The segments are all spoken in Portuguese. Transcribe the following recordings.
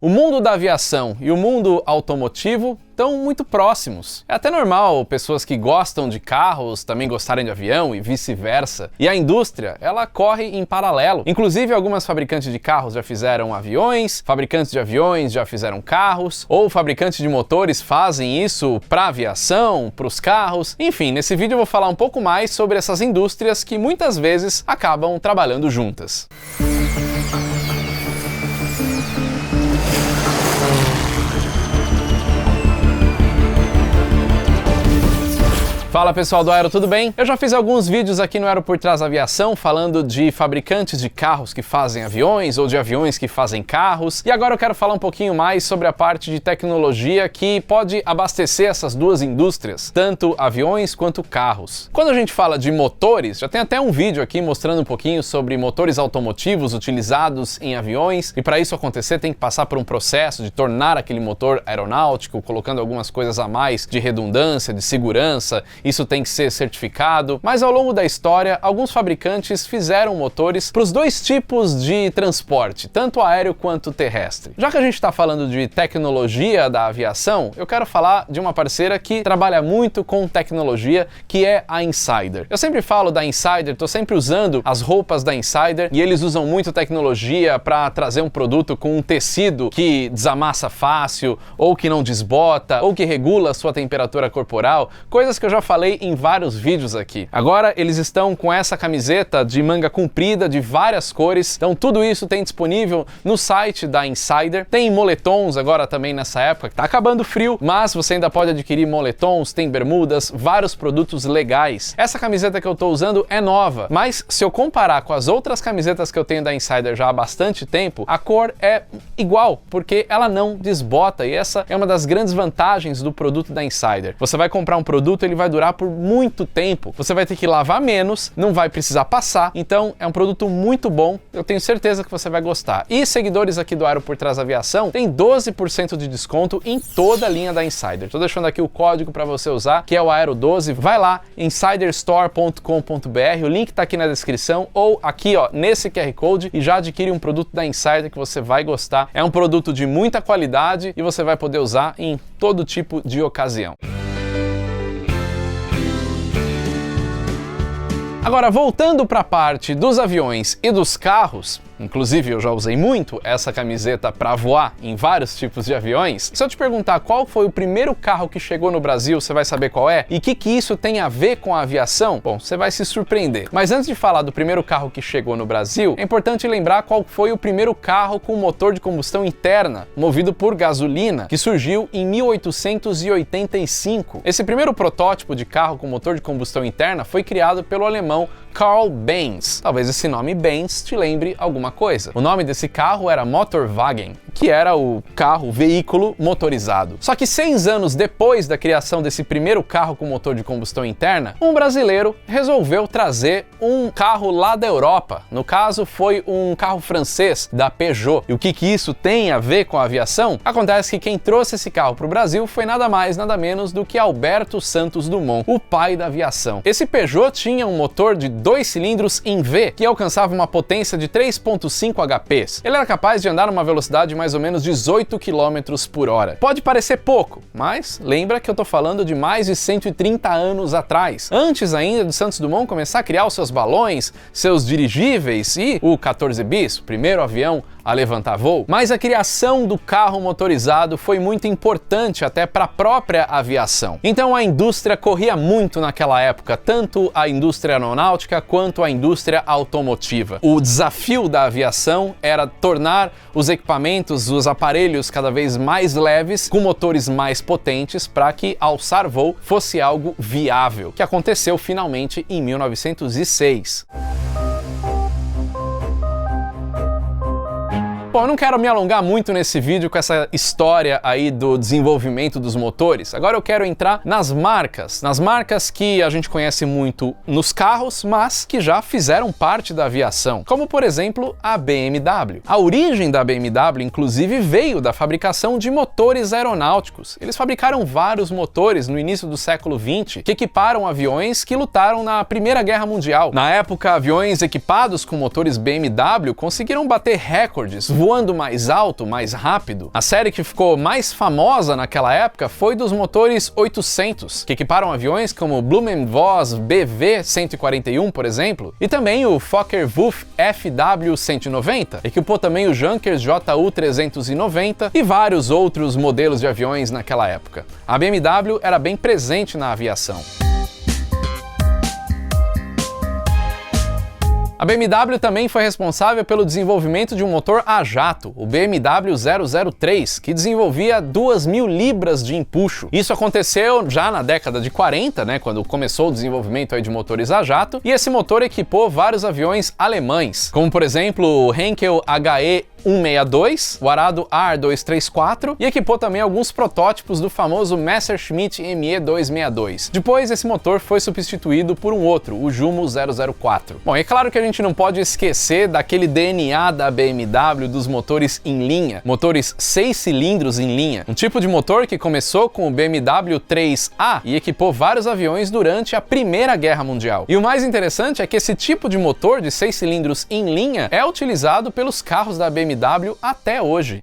O mundo da aviação e o mundo automotivo estão muito próximos. É até normal pessoas que gostam de carros também gostarem de avião e vice-versa. E a indústria, ela corre em paralelo. Inclusive, algumas fabricantes de carros já fizeram aviões, fabricantes de aviões já fizeram carros, ou fabricantes de motores fazem isso para aviação, para os carros. Enfim, nesse vídeo eu vou falar um pouco mais sobre essas indústrias que muitas vezes acabam trabalhando juntas. Fala pessoal do Aero, tudo bem? Eu já fiz alguns vídeos aqui no Aero por Trás da Aviação falando de fabricantes de carros que fazem aviões ou de aviões que fazem carros, e agora eu quero falar um pouquinho mais sobre a parte de tecnologia que pode abastecer essas duas indústrias, tanto aviões quanto carros. Quando a gente fala de motores, já tem até um vídeo aqui mostrando um pouquinho sobre motores automotivos utilizados em aviões, e para isso acontecer tem que passar por um processo de tornar aquele motor aeronáutico, colocando algumas coisas a mais de redundância, de segurança. Isso tem que ser certificado, mas ao longo da história, alguns fabricantes fizeram motores para os dois tipos de transporte, tanto aéreo quanto terrestre. Já que a gente está falando de tecnologia da aviação, eu quero falar de uma parceira que trabalha muito com tecnologia, que é a Insider. Eu sempre falo da Insider, estou sempre usando as roupas da Insider, e eles usam muito tecnologia para trazer um produto com um tecido que desamassa fácil, ou que não desbota, ou que regula a sua temperatura corporal, coisas que eu já falei em vários vídeos aqui. Agora eles estão com essa camiseta de manga comprida de várias cores, então tudo isso tem disponível no site da Insider. Tem moletons agora também nessa época, tá acabando frio, mas você ainda pode adquirir moletons, tem bermudas, vários produtos legais. Essa camiseta que eu tô usando é nova, mas se eu comparar com as outras camisetas que eu tenho da Insider já há bastante tempo, a cor é igual, porque ela não desbota, e essa é uma das grandes vantagens do produto da Insider. Você vai comprar um produto, ele vai durar por muito tempo, você vai ter que lavar menos, não vai precisar passar, então é um produto muito bom, eu tenho certeza que você vai gostar. E seguidores aqui do Aero por Trás da Aviação tem 12% de desconto em toda a linha da Insider. Tô deixando aqui o código para você usar, que é o Aero12, vai lá, insiderstore.com.br, o link tá aqui na descrição, ou aqui ó, nesse QR Code, e já adquire um produto da Insider que você vai gostar. É um produto de muita qualidade e você vai poder usar em todo tipo de ocasião. Agora, voltando para a parte dos aviões e dos carros, inclusive eu já usei muito essa camiseta para voar em vários tipos de aviões. Se eu te perguntar qual foi o primeiro carro que chegou no Brasil, você vai saber qual é? E o que isso tem a ver com a aviação? Bom, você vai se surpreender. Mas antes de falar do primeiro carro que chegou no Brasil, é importante lembrar qual foi o primeiro carro com motor de combustão interna, movido por gasolina, que surgiu em 1885. Esse primeiro protótipo de carro com motor de combustão interna foi criado pelo alemão Karl Benz. Talvez esse nome Benz te lembre alguma coisa. O nome desse carro era Motorwagen, que era o veículo motorizado. Só que 6 anos depois da criação desse primeiro carro com motor de combustão interna, um brasileiro resolveu trazer um carro lá da Europa. No caso, foi um carro francês, da Peugeot. E o que isso tem a ver com a aviação? Acontece que quem trouxe esse carro para o Brasil foi nada mais, nada menos do que Alberto Santos Dumont, o pai da aviação. Esse Peugeot tinha um motor de 2 cilindros em V, que alcançava uma potência de 3,5 HPs. Ele era capaz de andar numa velocidade de mais ou menos 18 km por hora. Pode parecer pouco, mas lembra que eu tô falando de mais de 130 anos atrás. Antes ainda de Santos Dumont começar a criar os seus balões, seus dirigíveis e o 14 bis, o primeiro avião a levantar voo. Mas a criação do carro motorizado foi muito importante até para a própria aviação. Então a indústria corria muito naquela época, tanto a indústria aeronáutica quanto a indústria automotiva. O desafio da aviação era tornar os equipamentos, os aparelhos cada vez mais leves, com motores mais potentes, para que alçar voo fosse algo viável, que aconteceu finalmente em 1906. Bom, eu não quero me alongar muito nesse vídeo com essa história aí do desenvolvimento dos motores. Agora eu quero entrar nas marcas que a gente conhece muito nos carros, mas que já fizeram parte da aviação, como por exemplo a BMW. A origem da BMW, inclusive, veio da fabricação de motores aeronáuticos. Eles fabricaram vários motores no início do século XX que equiparam aviões que lutaram na Primeira Guerra Mundial. Na época, aviões equipados com motores BMW conseguiram bater recordes, voando mais alto, mais rápido. A série que ficou mais famosa naquela época foi dos motores 800, que equiparam aviões como o Blumenvoss BV-141, por exemplo, e também o Focke-Wulf FW-190, equipou também o Junkers JU-390 e vários outros modelos de aviões naquela época. A BMW era bem presente na aviação. A BMW também foi responsável pelo desenvolvimento de um motor a jato, o BMW 003, que desenvolvia 2.000 libras de empuxo. Isso aconteceu já na década de 40, quando começou o desenvolvimento de motores a jato, e esse motor equipou vários aviões alemães, como por exemplo o Heinkel HE 162, o Arado AR-234 e equipou também alguns protótipos do famoso Messerschmitt Me-262. Depois esse motor foi substituído por um outro, o Jumo 004. Bom, é claro que a gente não pode esquecer daquele DNA da BMW dos motores em linha, motores 6 cilindros em linha, um tipo de motor que começou com o BMW 3A e equipou vários aviões durante a Primeira Guerra Mundial. E o mais interessante é que esse tipo de motor de 6 cilindros em linha é utilizado pelos carros da BMW até hoje.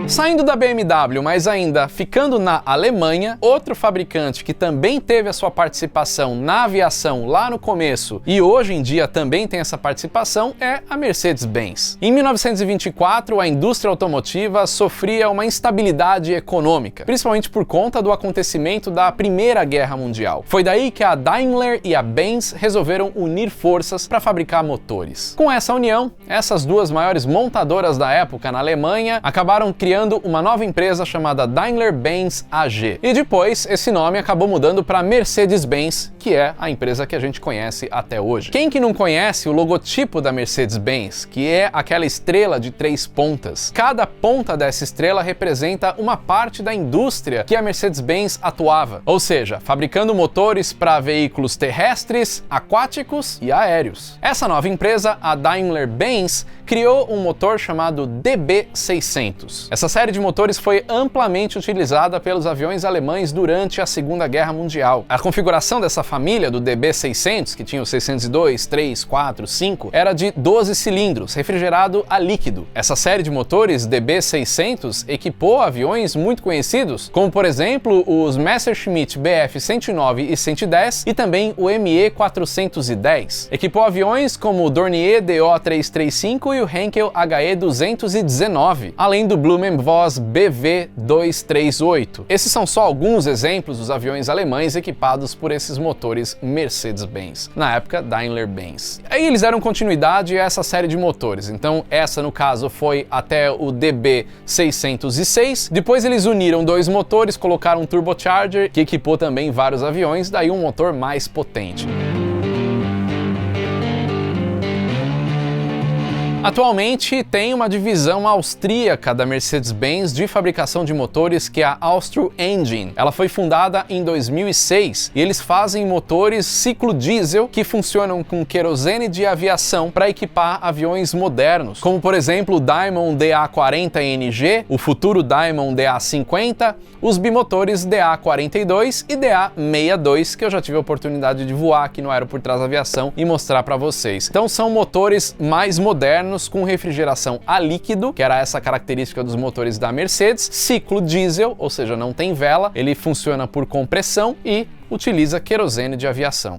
Saindo da BMW, mas ainda ficando na Alemanha, outro fabricante que também teve a sua participação na aviação lá no começo e hoje em dia também tem essa participação é a Mercedes-Benz. Em 1924, a indústria automotiva sofria uma instabilidade econômica, principalmente por conta do acontecimento da Primeira Guerra Mundial. Foi daí que a Daimler e a Benz resolveram unir forças para fabricar motores. Com essa união, essas duas maiores montadoras da época na Alemanha acabaram criando uma nova empresa chamada Daimler-Benz AG. E depois esse nome acabou mudando para Mercedes-Benz, que é a empresa que a gente conhece até hoje. Quem que não conhece o logotipo da Mercedes-Benz, que é aquela estrela de 3 pontas? Cada ponta dessa estrela representa uma parte da indústria que a Mercedes-Benz atuava, ou seja, fabricando motores para veículos terrestres, aquáticos e aéreos. Essa nova empresa, a Daimler-Benz, criou um motor chamado DB600. Essa série de motores foi amplamente utilizada pelos aviões alemães durante a Segunda Guerra Mundial. A configuração dessa família do DB600, que tinha o 602, 3, 4, 5, era de 12 cilindros, refrigerado a líquido. Essa série de motores DB600 equipou aviões muito conhecidos, como por exemplo os Messerschmitt Bf 109 e 110 e também o Me 410. Equipou aviões como o Dornier DO335 e o Heinkel HE 219, além do Blumenvoss BV-238. Esses são só alguns exemplos dos aviões alemães equipados por esses motores Mercedes-Benz, na época Daimler-Benz. Aí eles deram continuidade a essa série de motores, então essa no caso foi até o DB606, depois eles uniram 2 motores, colocaram um turbocharger que equipou também vários aviões, daí um motor mais potente. Atualmente tem uma divisão austríaca da Mercedes-Benz de fabricação de motores que é a Austro Engine. Ela foi fundada em 2006 e eles fazem motores ciclo diesel que funcionam com querosene de aviação para equipar aviões modernos, como por exemplo o Diamond DA40NG, o futuro Diamond DA50, os bimotores DA42 e DA62 que eu já tive a oportunidade de voar aqui no Aero por Trás da Aviação e mostrar para vocês. Então são motores mais modernos com refrigeração a líquido, que era essa característica dos motores da Mercedes, ciclo diesel, ou seja, não tem vela, ele funciona por compressão e utiliza querosene de aviação.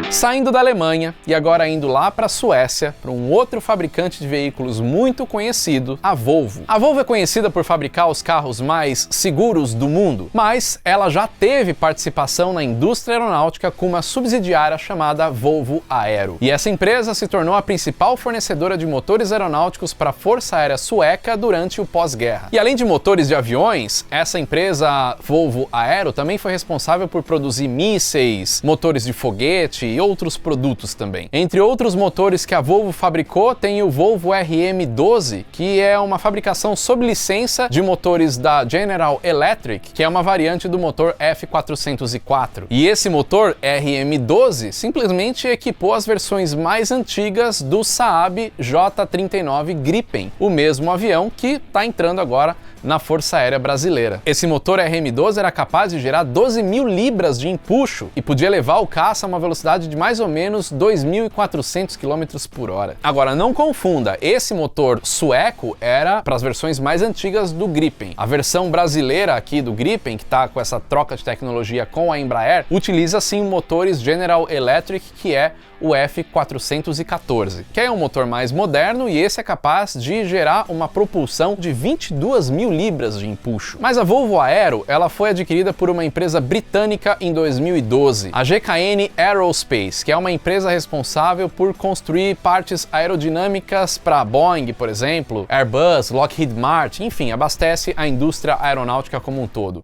Saindo da Alemanha e agora indo lá para a Suécia, para um outro fabricante de veículos muito conhecido, a Volvo. A Volvo é conhecida por fabricar os carros mais seguros do mundo, mas ela já teve participação na indústria aeronáutica com uma subsidiária chamada Volvo Aero. E essa empresa se tornou a principal fornecedora de motores aeronáuticos para a Força Aérea Sueca durante o pós-guerra. E além de motores de aviões, essa empresa Volvo Aero também foi responsável por produzir mísseis, motores de foguete e outros produtos também. Entre outros motores que a Volvo fabricou, tem o Volvo RM12, que é uma fabricação sob licença de motores da General Electric, que é uma variante do motor F404. E esse motor RM12 simplesmente equipou as versões mais antigas do Saab J39 Gripen, o mesmo avião que está entrando agora na Força Aérea Brasileira. Esse motor RM-12 era capaz de gerar 12.000 libras de empuxo e podia levar o caça a uma velocidade de mais ou menos 2.400 km por hora. Agora, não confunda, esse motor sueco era para as versões mais antigas do Gripen. A versão brasileira aqui do Gripen, que está com essa troca de tecnologia com a Embraer, utiliza sim motores General Electric, que é o F414, que é um motor mais moderno, e esse é capaz de gerar uma propulsão de 22.000 libras de empuxo. Mas a Volvo Aero, ela foi adquirida por uma empresa britânica em 2012, a GKN Aerospace, que é uma empresa responsável por construir partes aerodinâmicas para Boeing, por exemplo, Airbus, Lockheed Martin, enfim, abastece a indústria aeronáutica como um todo.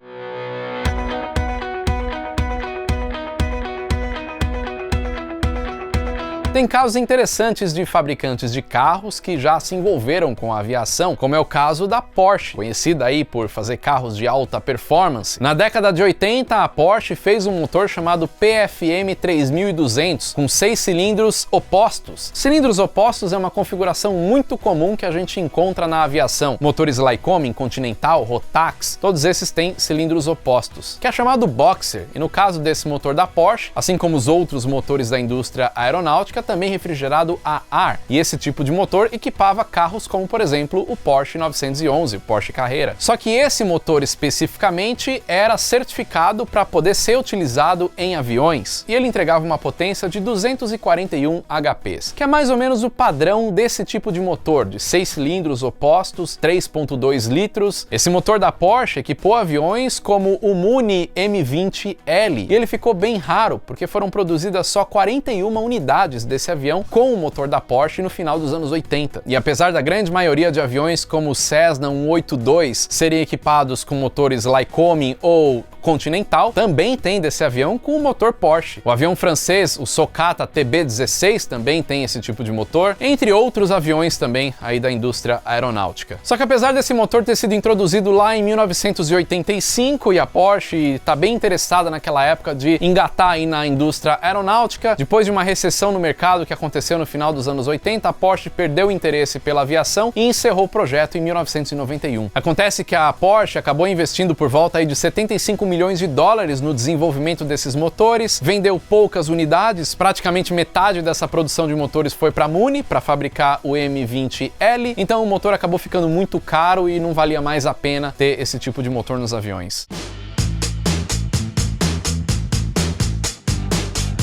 Tem casos interessantes de fabricantes de carros que já se envolveram com a aviação, como é o caso da Porsche, conhecida aí por fazer carros de alta performance. Na década de 80, a Porsche fez um motor chamado PFM 3200, com 6 cilindros opostos. Cilindros opostos é uma configuração muito comum que a gente encontra na aviação. Motores Lycoming, Continental, Rotax, todos esses têm cilindros opostos, que é chamado Boxer, e no caso desse motor da Porsche, assim como os outros motores da indústria aeronáutica, também refrigerado a ar, e esse tipo de motor equipava carros como, por exemplo, o Porsche 911, o Porsche Carrera. Só que esse motor especificamente era certificado para poder ser utilizado em aviões, e ele entregava uma potência de 241 HPs, que é mais ou menos o padrão desse tipo de motor, de 6 cilindros opostos, 3.2 litros. Esse motor da Porsche equipou aviões como o Muni M20L, e ele ficou bem raro, porque foram produzidas só 41 unidades desse avião com o motor da Porsche no final dos anos 80. E apesar da grande maioria de aviões como o Cessna 182 serem equipados com motores Lycoming ou Continental, também tem desse avião com o motor Porsche. O avião francês, o Socata TB-16, também tem esse tipo de motor, entre outros aviões também aí da indústria aeronáutica. Só que apesar desse motor ter sido introduzido lá em 1985 e a Porsche está bem interessada naquela época de engatar aí na indústria aeronáutica, depois de uma recessão no mercado que aconteceu no final dos anos 80, a Porsche perdeu o interesse pela aviação e encerrou o projeto em 1991. Acontece que a Porsche acabou investindo por volta aí de 75 milhões de dólares no desenvolvimento desses motores, vendeu poucas unidades, praticamente metade dessa produção de motores foi para a Muni, para fabricar o M20L, então o motor acabou ficando muito caro e não valia mais a pena ter esse tipo de motor nos aviões.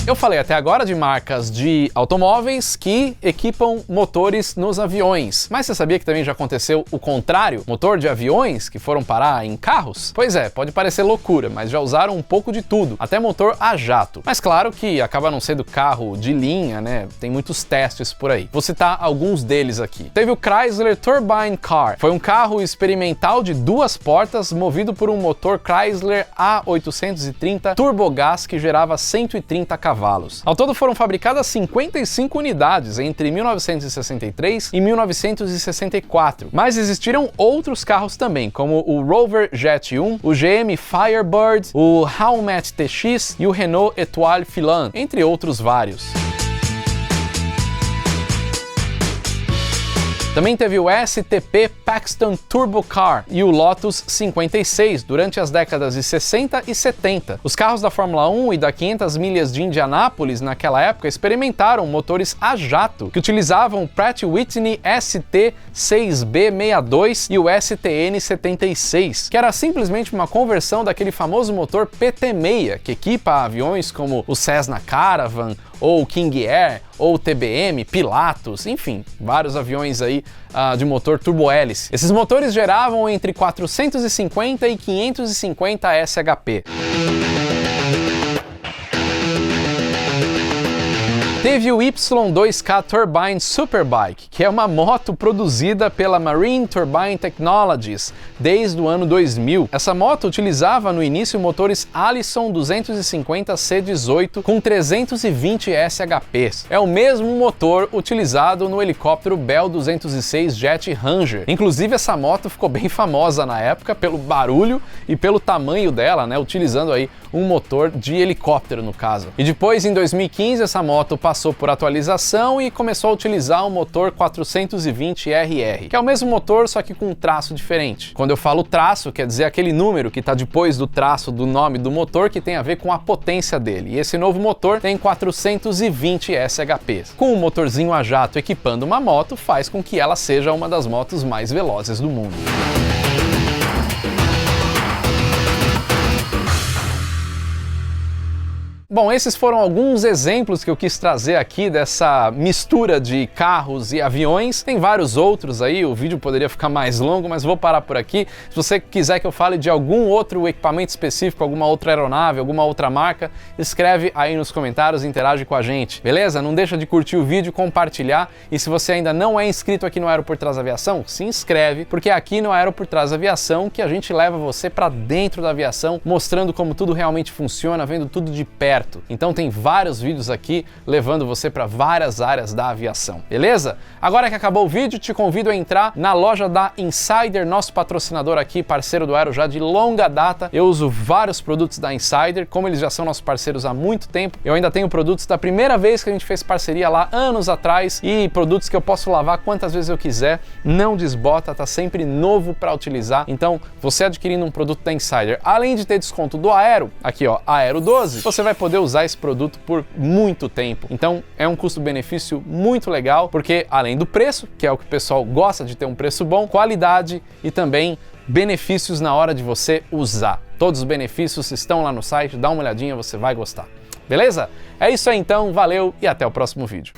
Eu falei até agora de marcas de automóveis que equipam motores nos aviões, mas você sabia que também já aconteceu o contrário? Motor de aviões que foram parar em carros? Pois é, pode parecer loucura, mas já usaram um pouco de tudo, até motor a jato. Mas claro que acaba não sendo carro de linha, né? Tem muitos testes por aí. Vou citar alguns deles aqui. Teve o Chrysler Turbine Car. Foi um carro experimental de 2 portas movido por um motor Chrysler A830 turbogás que gerava 130 cavalos. Ao todo foram fabricadas 55 unidades entre 1963 e 1964, mas existiram outros carros também, como o Rover Jet 1, o GM Firebird, o Howmet TX e o Renault Etoile Filan, entre outros vários. Também teve o STP Paxton Turbo Car e o Lotus 56 durante as décadas de 60 e 70. Os carros da Fórmula 1 e da 500 milhas de Indianápolis naquela época experimentaram motores a jato, que utilizavam o Pratt Whitney ST6B62 e o STN76, que era simplesmente uma conversão daquele famoso motor PT6, que equipa aviões como o Cessna Caravan, ou King Air, ou TBM, Pilatus, enfim, vários aviões aí de motor turbo-hélice. Esses motores geravam entre 450 e 550 SHP. Teve o Y2K Turbine Superbike, que é uma moto produzida pela Marine Turbine Technologies desde o ano 2000. Essa moto utilizava no início motores Allison 250 C18 com 320 SHPs. É o mesmo motor utilizado no helicóptero Bell 206 Jet Ranger. Inclusive essa moto ficou bem famosa na época pelo barulho e pelo tamanho dela, né, utilizando aí um motor de helicóptero no caso. E depois, em 2015, essa moto passou por atualização e começou a utilizar o motor 420RR, que é o mesmo motor, só que com um traço diferente. Quando eu falo traço, quer dizer aquele número que está depois do traço do nome do motor, que tem a ver com a potência dele. E esse novo motor tem 420 SHPs. Com um motorzinho a jato equipando uma moto, faz com que ela seja uma das motos mais velozes do mundo. Bom, esses foram alguns exemplos que eu quis trazer aqui dessa mistura de carros e aviões. Tem vários outros aí, o vídeo poderia ficar mais longo, mas vou parar por aqui. Se você quiser que eu fale de algum outro equipamento específico, alguma outra aeronave, alguma outra marca, escreve aí nos comentários e interage com a gente, beleza? Não deixa de curtir o vídeo, compartilhar, e se você ainda não é inscrito aqui no Aero por Trás da Aviação, se inscreve, porque é aqui no Aero por Trás da Aviação que a gente leva você para dentro da aviação, mostrando como tudo realmente funciona, vendo tudo de perto. Então tem vários vídeos aqui levando você para várias áreas da aviação, beleza? Agora que acabou o vídeo, te convido a entrar na loja da Insider, nosso patrocinador aqui, parceiro do Aero já de longa data. Eu uso vários produtos da Insider, como eles já são nossos parceiros há muito tempo, eu ainda tenho produtos da primeira vez que a gente fez parceria lá anos atrás e produtos que eu posso lavar quantas vezes eu quiser, não desbota, tá sempre novo para utilizar. Então, você adquirindo um produto da Insider, além de ter desconto do Aero, aqui ó, Aero 12, você vai poder usar esse produto por muito tempo. Então é um custo-benefício muito legal, porque além do preço, que é o que o pessoal gosta de ter um preço bom, qualidade e também benefícios na hora de você usar. Todos os benefícios estão lá no site, dá uma olhadinha, você vai gostar. Beleza? É isso aí então, valeu e até o próximo vídeo.